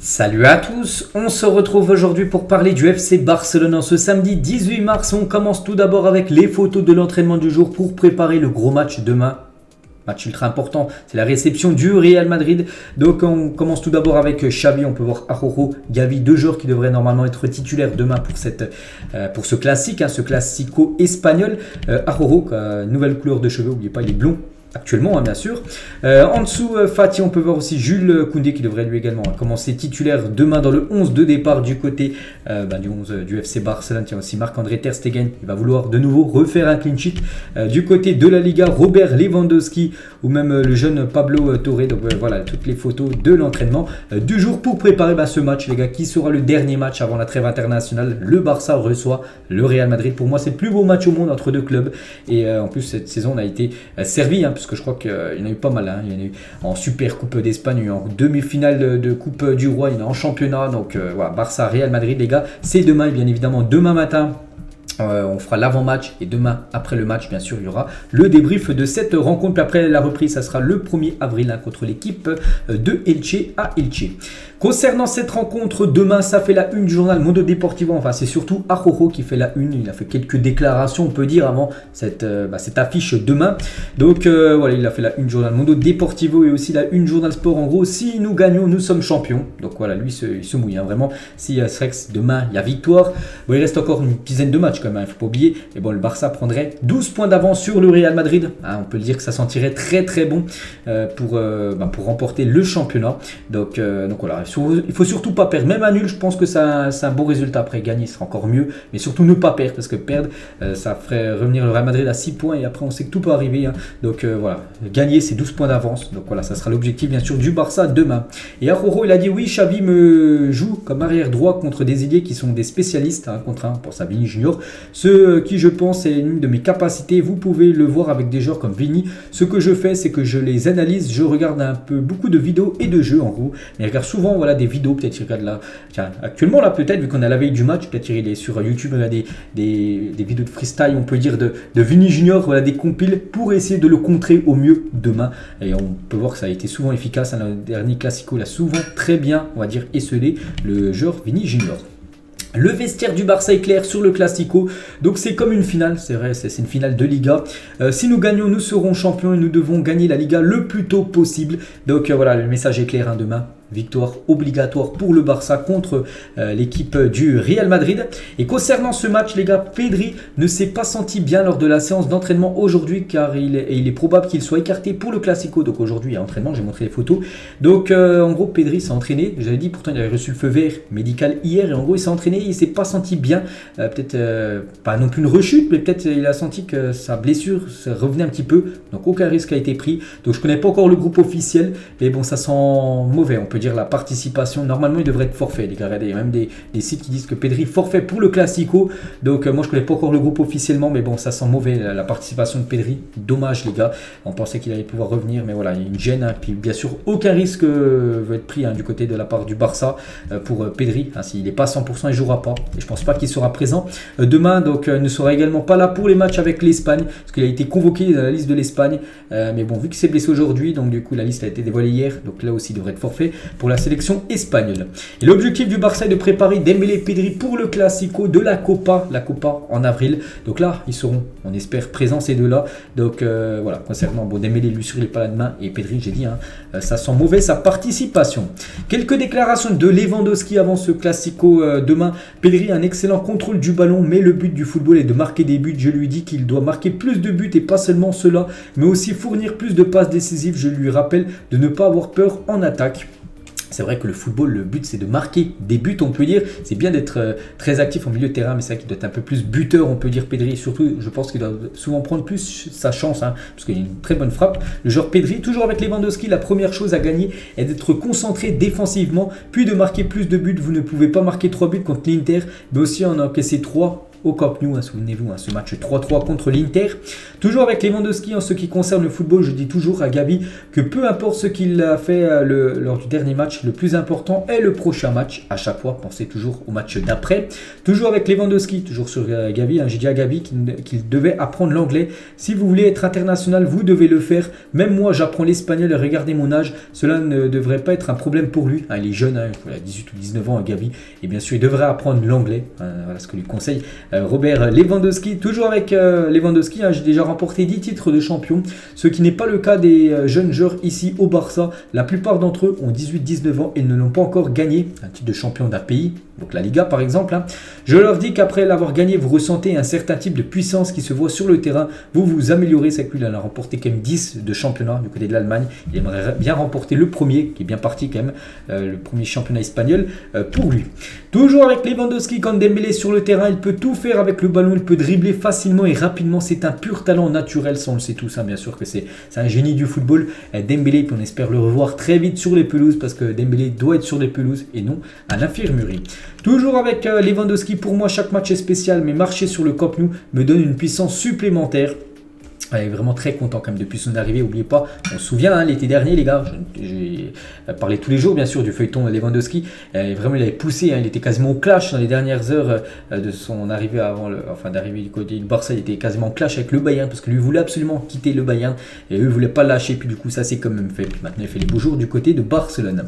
Salut à tous, on se retrouve aujourd'hui pour parler du FC Barcelone en ce samedi 18 mars. On commence tout d'abord avec les photos de l'entraînement du jour pour préparer le gros match demain. Match ultra important, c'est la réception du Real Madrid. Donc on commence tout d'abord avec Xavi, on peut voir Araujo, Gavi, deux joueurs qui devraient normalement être titulaires demain pour ce classique, ce classico espagnol. Araujo, nouvelle couleur de cheveux, n'oubliez pas, il est blond. Actuellement, bien sûr. En dessous, Fati, on peut voir aussi Jules Koundé qui devrait lui également commencer titulaire demain dans le 11 de départ du côté du 11 du FC Barcelone. Tiens aussi Marc-André Ter Stegen, il va vouloir de nouveau refaire un clean sheet. Du côté de la Liga, Robert Lewandowski ou même le jeune Pablo Torre. Donc voilà, toutes les photos de l'entraînement du jour pour préparer ce match, les gars, qui sera le dernier match avant la trêve internationale. Le Barça reçoit le Real Madrid. Pour moi, c'est le plus beau match au monde entre deux clubs. Et en plus, cette saison, on a été servi, parce que je crois qu'il y en a eu pas mal. Il y en a eu en Super Coupe d'Espagne, il y a eu en demi-finale de Coupe du Roi, il y en a en championnat. Donc voilà, Barça, Real Madrid, les gars, c'est demain. Et bien évidemment, demain matin, on fera l'avant-match et demain, après le match, bien sûr, il y aura le débrief de cette rencontre. Puis après la reprise, ça sera le 1er avril contre l'équipe de Elche à Elche. Concernant cette rencontre, demain, ça fait la une du journal Mundo Deportivo. Enfin, c'est surtout Araujo qui fait la une. Il a fait quelques déclarations, on peut dire, avant cette affiche demain. Donc, voilà, il a fait la une du journal Mundo Deportivo et aussi la une journal Sport. En gros, si nous gagnons, nous sommes champions. Donc, voilà, lui, il se mouille, vraiment. Si c'est vrai que demain, il y a victoire. Bon, il reste encore une dizaine de matchs, quand même, il ne faut pas oublier. Mais bon, le Barça prendrait 12 points d'avance sur le Real Madrid. On peut le dire que ça sentirait très, très bon pour remporter le championnat. Donc voilà. Il faut surtout pas perdre. Même à nul, je pense que c'est un bon résultat. Après, gagner sera encore mieux. Mais surtout ne pas perdre. Parce que perdre, ça ferait revenir le Real Madrid à 6 points. Et après, on sait que tout peut arriver. Donc voilà. Gagner, c'est 12 points d'avance. Donc voilà, ça sera l'objectif, bien sûr, du Barça demain. Et Araujo, il a dit oui, Xavi me joue comme arrière droit contre des ailiers qui sont des spécialistes. Contre un pour ça, Vini Junior. Ce qui, je pense, est une de mes capacités. Vous pouvez le voir avec des joueurs comme Vini. Ce que je fais, c'est que je les analyse. Je regarde beaucoup de vidéos et de jeux, en gros. Mais je regarde souvent des vidéos, peut-être il regarde là. Tiens, actuellement là peut-être, vu qu'on a la veille du match, peut-être il est sur YouTube, il y a des vidéos de freestyle, on peut dire de Vini Junior, voilà, des compiles pour essayer de le contrer au mieux demain. Et on peut voir que ça a été souvent efficace. Le dernier Classico l'a souvent très bien, on va dire, esselé, le joueur Vini Junior. Le vestiaire du Barça est clair sur le Classico, donc c'est comme une finale, c'est vrai, c'est une finale de Liga. Si nous gagnons, nous serons champions et nous devons gagner la Liga le plus tôt possible. Donc voilà, le message est clair, demain. Victoire obligatoire pour le Barça contre l'équipe du Real Madrid. Et concernant ce match, les gars, Pedri ne s'est pas senti bien lors de la séance d'entraînement aujourd'hui, car il est probable qu'il soit écarté pour le Classico. Donc aujourd'hui, il y a entraînement, j'ai montré les photos. Donc en gros, Pedri s'est entraîné. J'avais dit, pourtant il avait reçu le feu vert médical hier. Et en gros, il s'est entraîné, il ne s'est pas senti bien. Peut-être pas non plus une rechute, mais peut-être il a senti que sa blessure se revenait un petit peu. Donc aucun risque a été pris. Donc je ne connais pas encore le groupe officiel, mais bon, ça sent mauvais, on peut dire. La participation, normalement il devrait être forfait, les gars. Il y a même des sites qui disent que Pedri forfait pour le Classico. Donc moi je connais pas encore le groupe officiellement, mais bon, ça sent mauvais la participation de Pedri. Dommage, les gars, on pensait qu'il allait pouvoir revenir, mais voilà, il y a une gêne, puis bien sûr aucun risque va être pris du côté de la part du Barça pour Pedri. S'il n'est pas à 100%, il ne jouera pas, et je pense pas qu'il sera présent demain. Donc ne sera également pas là pour les matchs avec l'Espagne, parce qu'il a été convoqué dans la liste de l'Espagne, mais bon, vu qu'il s'est blessé aujourd'hui, donc du coup la liste a été dévoilée hier, donc là aussi il devrait être forfait pour la sélection espagnole. Et l'objectif du Barça est de préparer Dembélé et Pedri pour le Classico de la Copa en avril. Donc là, ils seront, on espère, présents ces deux-là. Donc voilà, concernant Dembélé, lui sûr, il n'est pas là demain, et Pedri, j'ai dit, ça sent mauvais sa participation. Quelques déclarations de Lewandowski avant ce Classico demain. Pedri a un excellent contrôle du ballon, mais le but du football est de marquer des buts. Je lui dis qu'il doit marquer plus de buts et pas seulement cela, mais aussi fournir plus de passes décisives. Je lui rappelle de ne pas avoir peur en attaque. C'est vrai que le football, le but, c'est de marquer des buts, on peut dire. C'est bien d'être très actif en milieu de terrain, mais c'est vrai qu'il doit être un peu plus buteur, on peut dire, Pedri. Et surtout, je pense qu'il doit souvent prendre plus sa chance, parce qu'il a une très bonne frappe. Le joueur Pedri, toujours avec Lewandowski, la première chose à gagner est d'être concentré défensivement, puis de marquer plus de buts. Vous ne pouvez pas marquer 3 buts contre l'Inter, mais aussi en encaisser 3 au Camp Nou, souvenez-vous, ce match 3-3 contre l'Inter. Toujours avec Lewandowski, en ce qui concerne le football, je dis toujours à Gavi que peu importe ce qu'il a fait lors du dernier match, le plus important est le prochain match. À chaque fois, pensez toujours au match d'après. Toujours avec Lewandowski, toujours sur Gavi, j'ai dit à Gavi qu'il devait apprendre l'anglais. Si vous voulez être international, vous devez le faire. Même moi, j'apprends l'espagnol et regardez mon âge, cela ne devrait pas être un problème pour lui. Il est jeune, il a 18 ou 19 ans, Gavi, et bien sûr, il devrait apprendre l'anglais. Voilà ce que lui conseille Robert Lewandowski. Toujours avec Lewandowski, j'ai déjà remporté 10 titres de champion, ce qui n'est pas le cas des jeunes joueurs ici au Barça. La plupart d'entre eux ont 18-19 ans et ne l'ont pas encore gagné, un titre de champion d'un pays, donc la Liga par exemple. Je leur dis qu'après l'avoir gagné, vous ressentez un certain type de puissance qui se voit sur le terrain. Vous vous améliorez, c'est que lui, il en a remporté quand même 10 de championnat du côté de l'Allemagne. Il aimerait bien remporter le premier, qui est bien parti quand même, le premier championnat espagnol pour lui. Toujours avec Lewandowski, quand Dembélé est sur le terrain, il peut tout faire avec le ballon, il peut dribbler facilement et rapidement. C'est un pur talent naturel, ça on le sait tous, bien sûr que c'est un génie du football. Dembélé, puis on espère le revoir très vite sur les pelouses, parce que Dembélé doit être sur les pelouses et non à l'infirmerie. Toujours avec Lewandowski, pour moi chaque match est spécial, mais marcher sur le Camp Nou me donne une puissance supplémentaire. Elle est vraiment très content quand même depuis son arrivée. N'oubliez pas, on se souvient l'été dernier les gars, j'ai parlé tous les jours bien sûr du feuilleton Lewandowski. Vraiment il avait poussé, il était quasiment au clash dans les dernières heures de son arrivée d'arriver du côté du Barça. Il était quasiment en clash avec le Bayern parce que lui voulait absolument quitter le Bayern et eux ne voulaient pas le lâcher. Puis du coup ça c'est quand même fait. Puis maintenant il fait les beaux jours du côté de Barcelone.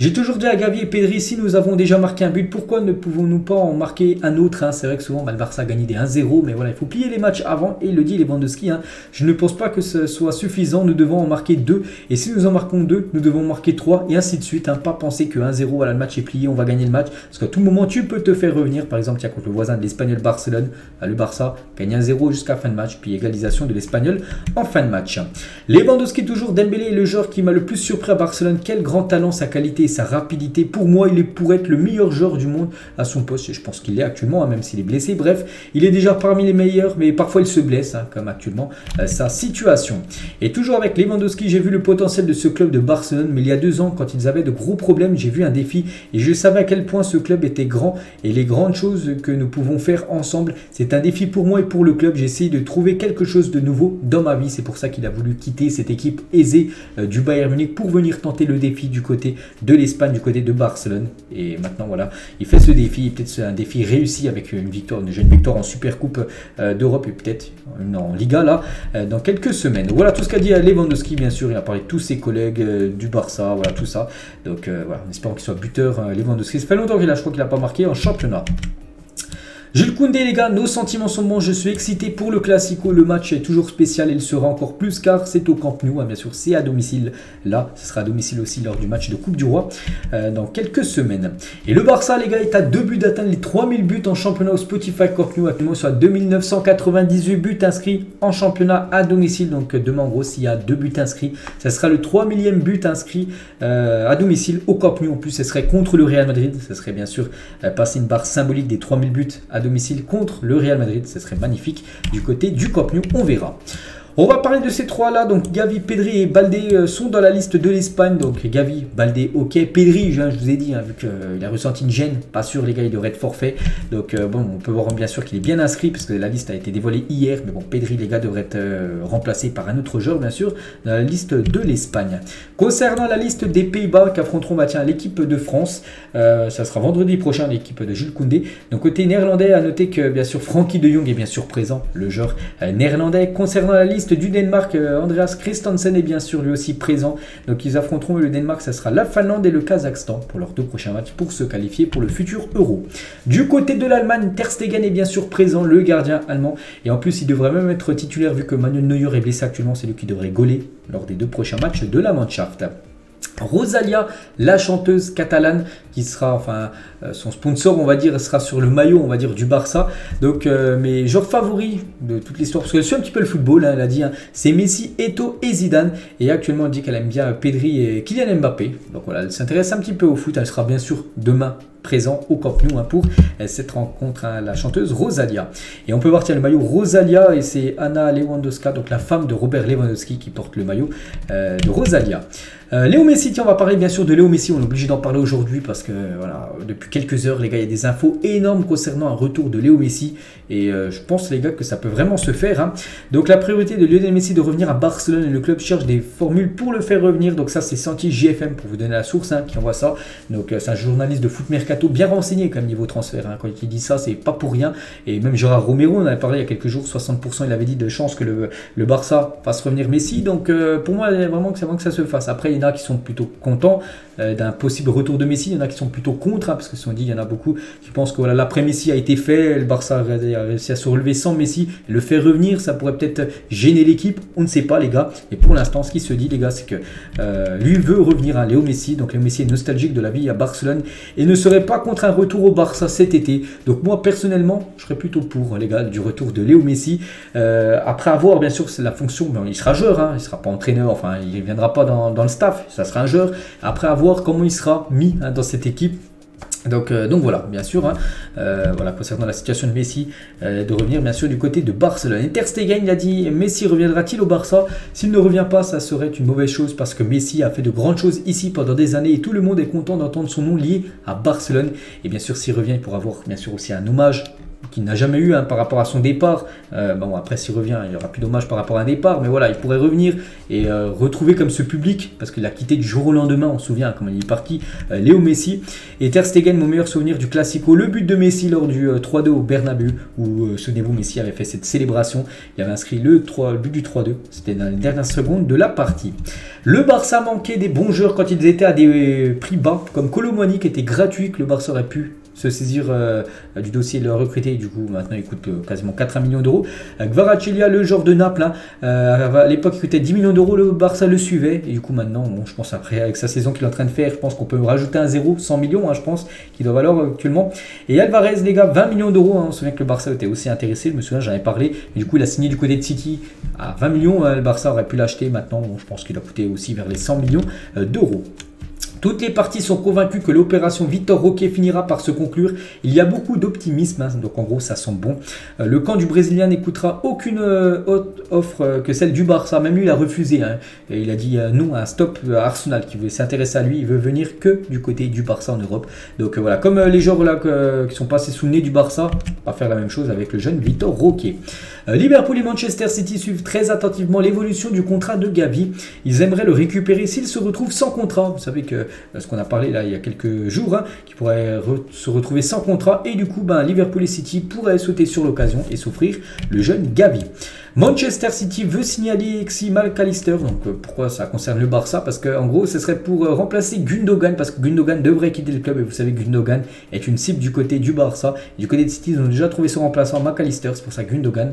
J'ai toujours dit à Gavi et Pedri, si nous avons déjà marqué un but, pourquoi ne pouvons-nous pas en marquer un autre? C'est vrai que souvent le Barça a gagné des 1-0, mais voilà, il faut plier les matchs avant et il le dit Lewandowski. Je ne pense pas que ce soit suffisant, nous devons en marquer 2 et si nous en marquons 2, nous devons marquer 3 et ainsi de suite. Pas penser que 1-0, voilà, le match est plié, on va gagner le match, parce qu'à tout moment tu peux te faire revenir. Par exemple, tiens, contre le voisin de l'Espagnol Barcelone, le Barça gagne 1-0 jusqu'à fin de match, puis égalisation de l'Espagnol en fin de match. Lewandowski, toujours Dembélé est le joueur qui m'a le plus surpris à Barcelone. Quel grand talent, sa qualité et sa rapidité. Pour moi, il est pour être le meilleur joueur du monde à son poste, et je pense qu'il l'est actuellement, même s'il est blessé. Bref, il est déjà parmi les meilleurs, mais parfois il se blesse, comme actuellement sa situation. Et toujours avec Lewandowski, j'ai vu le potentiel de ce club de Barcelone, mais il y a 2 ans, quand ils avaient de gros problèmes, j'ai vu un défi et je savais à quel point ce club était grand et les grandes choses que nous pouvons faire ensemble. C'est un défi pour moi et pour le club. J'ai essayé de trouver quelque chose de nouveau dans ma vie. C'est pour ça qu'il a voulu quitter cette équipe aisée du Bayern Munich pour venir tenter le défi du côté de l'Espagne, du côté de Barcelone. Et maintenant, voilà, il fait ce défi. Peut-être un défi réussi avec une victoire, une jeune victoire en Supercoupe d'Europe et peut-être en Liga là dans quelques semaines. Voilà tout ce qu'a dit Lewandowski, bien sûr. Il a parlé de tous ses collègues du Barça, voilà tout ça. Donc voilà, en espérant qu'il soit buteur Lewandowski. Ça fait longtemps qu'il a, je crois qu'il n'a pas marqué en championnat. Jules Koundé les gars, nos sentiments sont bons, je suis excité pour le Classico, le match est toujours spécial et il sera encore plus car c'est au Camp Nou, bien sûr c'est à domicile, là ce sera à domicile aussi lors du match de Coupe du Roi dans quelques semaines. Et le Barça les gars est à 2 buts d'atteindre les 3000 buts en championnat au Spotify Camp Nou, actuellement soit 2998 buts inscrits en championnat à domicile, donc demain en gros s'il y a 2 buts inscrits, ça sera le 3000e but inscrit à domicile au Camp Nou, en plus ce serait contre le Real Madrid, ça serait bien sûr passer une barre symbolique des 3000 buts à domicile contre le Real Madrid, ce serait magnifique du côté du Camp Nou, on verra. On va parler de ces trois-là, donc Gavi, Pedri et Baldé sont dans la liste de l'Espagne. Donc Gavi, Baldé, ok. Pedri, je vous ai dit, vu qu'il a ressenti une gêne, pas sûr les gars, il devrait être forfait. Donc bon, on peut voir bien sûr qu'il est bien inscrit, parce que la liste a été dévoilée hier. Mais bon, Pedri les gars devrait être remplacé par un autre joueur bien sûr, dans la liste de l'Espagne. Concernant la liste des Pays-Bas qu'affronteront l'équipe de France, ça sera vendredi prochain, l'équipe de Jules Koundé. Donc côté néerlandais, à noter que bien sûr Frenkie de Jong est bien sûr présent, le joueur néerlandais. Concernant la liste du Danemark, Andreas Christensen est bien sûr lui aussi présent. Donc ils affronteront le Danemark, ça sera la Finlande et le Kazakhstan pour leurs 2 prochains matchs pour se qualifier pour le futur Euro. Du côté de l'Allemagne, Ter Stegen est bien sûr présent, le gardien allemand. Et en plus il devrait même être titulaire vu que Manuel Neuer est blessé actuellement, c'est lui qui devrait gauler lors des 2 prochains matchs de la Mannschaft. Rosalia, la chanteuse catalane, qui sera, son sponsor, on va dire, sera sur le maillot, on va dire, du Barça. Donc, mes joueurs favoris de toute l'histoire, parce qu'elle suit un petit peu le football, elle a dit, c'est Messi, Eto'o et Zidane. Et actuellement, elle dit qu'elle aime bien Pedri et Kylian Mbappé. Donc voilà, elle s'intéresse un petit peu au foot. Elle sera bien sûr demain présent au Camp Nou pour cette rencontre, la chanteuse Rosalia. Et on peut voir le maillot Rosalia, et c'est Anna Lewandowska, donc la femme de Robert Lewandowski, qui porte le maillot de Rosalia. Léo Messi, tiens, on va parler bien sûr de Léo Messi, on est obligé d'en parler aujourd'hui parce que voilà, depuis quelques heures les gars, il y a des infos énormes concernant un retour de Léo Messi et je pense les gars que ça peut vraiment se faire, hein. Donc la priorité de Lionel Messi de revenir à Barcelone, et le club cherche des formules pour le faire revenir, donc ça c'est Santi JFM pour vous donner la source, hein, qui envoie ça. Donc c'est un journaliste de foot mercato bien renseigné quand même niveau transfert, hein. Quand il dit ça c'est pas pour rien, et même Gérard Romero, on en avait parlé il y a quelques jours, 60% il avait dit de chance que le Barça fasse revenir Messi, donc pour moi il y a vraiment que c'est avant que ça se fasse. Après il y en a qui sont plutôt contents d'un possible retour de Messi, il y en a qui sont plutôt contre, hein, parce que il y en a beaucoup qui pensent que voilà, l'après Messi a été fait, le Barça a réussi à se relever sans Messi, le faire revenir ça pourrait peut-être gêner l'équipe, on ne sait pas les gars, et pour l'instant ce qui se dit les gars c'est que lui veut revenir à Léo Messi, donc Léo Messi est nostalgique de la vie à Barcelone et ne serait pas contre un retour au Barça cet été, donc moi personnellement je serais plutôt pour les gars du retour de Léo Messi, après avoir bien sûr c'est la fonction, mais il sera joueur, hein, il ne sera pas entraîneur, enfin il ne viendra pas dans le staff, ça sera un joueur, après avoir comment il sera mis, hein, dans cette équipe. Donc voilà, bien sûr, hein, voilà, concernant la situation de Messi, de revenir bien sûr du côté de Barcelone. Et Ter Stegen, il a dit, Messi reviendra-t-il au Barça? S'il ne revient pas, ça serait une mauvaise chose parce que Messi a fait de grandes choses ici pendant des années et tout le monde est content d'entendre son nom lié à Barcelone. Et bien sûr, s'il revient, il pourra avoir bien sûr aussi un hommage qu'il n'a jamais eu, hein, par rapport à son départ. Bon, après s'il revient, il n'y aura plus d'hommage par rapport à un départ, mais voilà, il pourrait revenir et retrouver comme ce public, parce qu'il a quitté du jour au lendemain, on se souvient comment il est parti, Léo Messi. Et Ter Stegen, mon meilleur souvenir du Classico, le but de Messi lors du 3-2 au Bernabeu, où souvenez-vous, Messi avait fait cette célébration, il avait inscrit le but du 3-2, c'était dans les dernières secondes de la partie. Le Barça manquait des bons joueurs quand ils étaient à des prix bas, comme Kolo Muani qui était gratuit, que le Barça aurait pu se saisir du dossier de le recruter, du coup maintenant il coûte quasiment 4 millions d'euros. Kvaratskhelia, le joueur de Naples, hein, à l'époque il coûtait 10 millions d'euros, le Barça le suivait, et du coup maintenant, bon, je pense après avec sa saison qu'il est en train de faire, je pense qu'on peut rajouter un zéro, 100 millions, hein, je pense, qu'il doit valoir actuellement. Et Alvarez les gars, 20 millions d'euros, hein, on se souvient que le Barça était aussi intéressé, je me souviens, j'en avais parlé, et du coup il a signé du côté de City à 20 millions, le Barça aurait pu l'acheter, maintenant bon, je pense qu'il a coûté aussi vers les 100 millions d'euros. Toutes les parties sont convaincues que l'opération Vitor Roque finira par se conclure. Il y a beaucoup d'optimisme, hein, donc en gros ça sent bon. Le camp du Brésilien n'écoutera aucune autre offre que celle du Barça. Même lui il a refusé, hein, et il a dit non à un stop à Arsenal qui veut s'intéresser à lui. Il veut venir que du côté du Barça en Europe. Donc voilà, comme les joueurs là, qui sont passés sous le nez du Barça, on va faire la même chose avec le jeune Vitor Roque. Liverpool et Manchester City suivent très attentivement l'évolution du contrat de Gavi. Ils aimeraient le récupérer s'il se retrouve sans contrat. Vous savez que ce qu'on a parlé là il y a quelques jours, hein, qui pourrait se retrouver sans contrat, et du coup Liverpool et City pourraient sauter sur l'occasion et s'offrir le jeune Gavi. Manchester City veut signer Alexis McAllister, donc pourquoi ça concerne le Barça? Parce que en gros ce serait pour remplacer Gundogan, parce que Gundogan devrait quitter le club, et vous savez que Gundogan est une cible du côté du Barça. Du côté de City ils ont déjà trouvé son remplaçant McAllister, c'est pour ça que Gundogan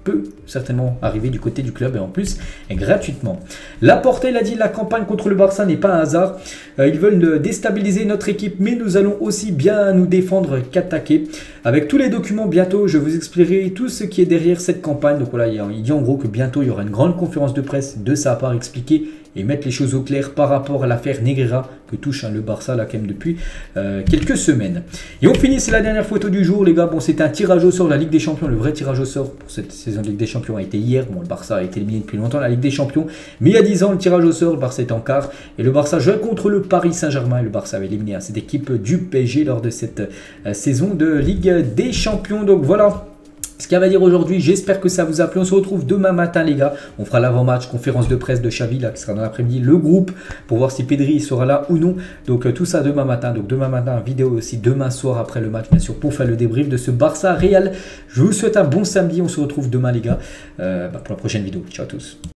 peut certainement arriver du côté du club, et en plus gratuitement. Laporte, il a dit, la campagne contre le Barça n'est pas un hasard. Ils veulent déstabiliser notre équipe, mais nous allons aussi bien nous défendre qu'attaquer. Avec tous les documents, bientôt je vous expliquerai tout ce qui est derrière cette campagne. Donc voilà, il dit en gros que bientôt il y aura une grande conférence de presse de sa part expliquée et mettre les choses au clair par rapport à l'affaire Negreira que touche, hein, le Barça là quand même depuis quelques semaines. Et on finit, c'est la dernière photo du jour les gars. Bon, c'était un tirage au sort de la Ligue des Champions. Le vrai tirage au sort pour cette saison de Ligue des Champions a été hier. Bon, le Barça a été éliminé depuis longtemps la Ligue des Champions, mais il y a 10 ans le tirage au sort, le Barça est en quart et le Barça jouait contre le Paris Saint-Germain. Le Barça avait éliminé, hein, cette équipe du PSG lors de cette saison de Ligue des Champions. Donc voilà ce qu'il y a à dire aujourd'hui. J'espère que ça vous a plu. On se retrouve demain matin les gars. On fera l'avant-match, conférence de presse de Xavi là, qui sera dans l'après-midi, le groupe, pour voir si Pedri sera là ou non. Donc tout ça demain matin. Donc demain matin, vidéo aussi demain soir après le match, bien sûr, pour faire le débrief de ce Barça Real. Je vous souhaite un bon samedi. On se retrouve demain les gars, pour la prochaine vidéo. Ciao à tous.